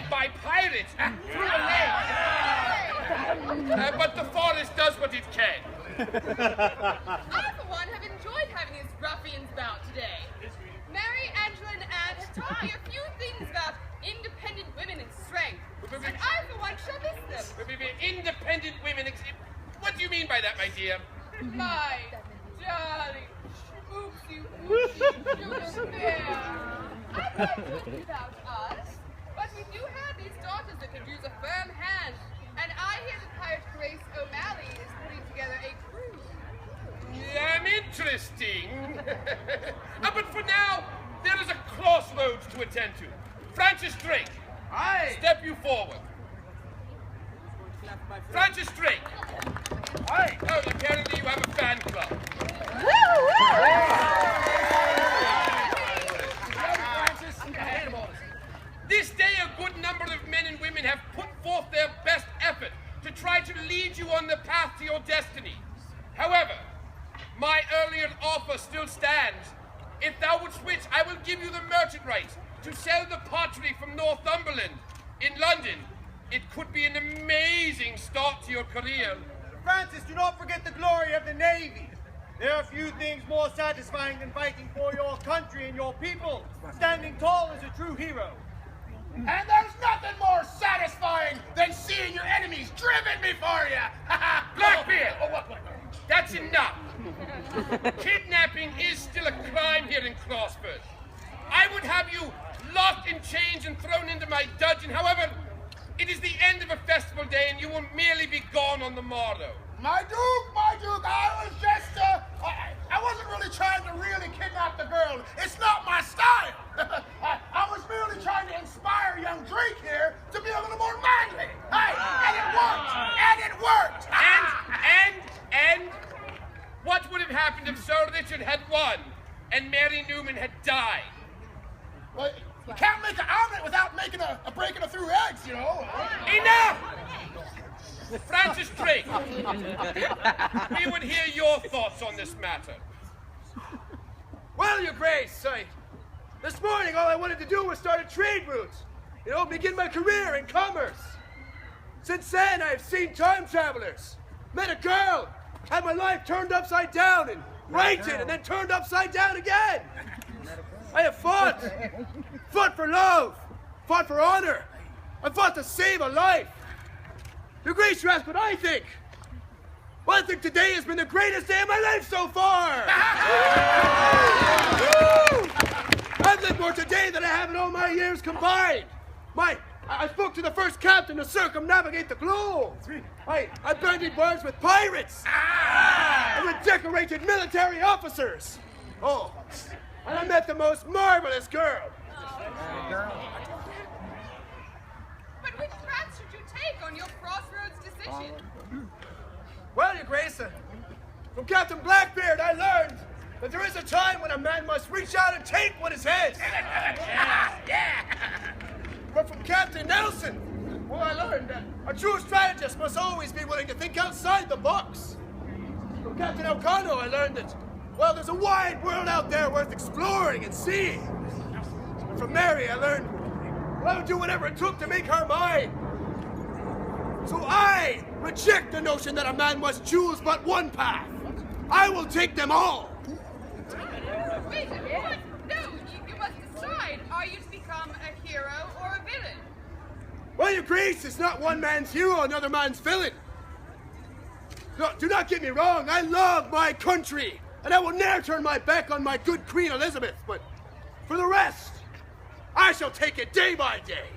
invaded by pirates through a lake. But the forest does what it can. I, for one, have enjoyed having these ruffians about today. Mary, Angela, and Anne taught me a few things about independent women and strength, and I, for one, shall miss them. Independent women. What do you mean by that, my dear? My darling, oopsie sugar bear. I'm not talking about us, but we do have these daughters that could use a firm hand, and I hear that Pirate Grace O'Malley is putting together a crew. Interesting. But for now, there is a crossroads to attend to. Francis Drake. Aye. Step you forward. Francis Drake. Aye. Oh, apparently you have a fan club. This day, a good number of men and women have put forth their best effort to try to lead you on the path to your destiny. However, my earlier offer still stands. If thou would switch, I will give you the merchant rights to sell the pottery from Northumberland in London. It could be an amazing start to your career. Francis, do not forget the glory of the Navy. There are few things more satisfying than fighting for your country and your people, standing tall as a true hero. And there's nothing more satisfying than seeing your enemies driven before you. Blackbeard! That's enough. Kidnapping is still a crime here in Crossford. I would have you locked in chains and thrown into my dungeon. However, it is the end of a festival day and you will merely be gone on the morrow. My Duke, I was just, I wasn't really trying to really kidnap the girl. It's not my style. I was merely trying to inspire young Drake here to be a little more manly. Hey, and it worked. And what would have happened if Sir Richard had won and Mary Newman had died? Well, you can't make an omelet without making a breaking through eggs, you know. Enough! Francis Drake, we would hear your thoughts on this matter. Well, Your Grace, this morning all I wanted to do was start a trade route. Begin my career in commerce. Since then, I've seen time travelers, met a girl, had my life turned upside down and righted and then turned upside down again. I have fought for love, fought for honor. I fought to save a life. Your Grace, you ask what I think. Well, I think today has been the greatest day of my life so far. I've lived more today than I have in all my years combined. I spoke to the first captain to circumnavigate the globe. I bandied words with pirates. And with decorated military officers. Oh, and I met the most marvelous girl. But which path should you take on your crossroads decision? Well, Your Grace, from Captain Blackbeard I learned that there is a time when a man must reach out and take what is his. But from Captain Nelson, well, I learned that a true strategist must always be willing to think outside the box. From Captain Elcano, I learned that, well, there's a wide world out there worth exploring and seeing. And from Mary, I learned, well, I would do whatever it took to make her mine. So I reject the notion that a man must choose but one path. I will take them all. Wait a minute. No, you must decide. Are you to become a hero or a villain? Well, Your Grace, it's not one man's hero, another man's villain. No, do not get me wrong. I love my country, and I will ne'er turn my back on my good Queen Elizabeth. But for the rest, I shall take it day by day.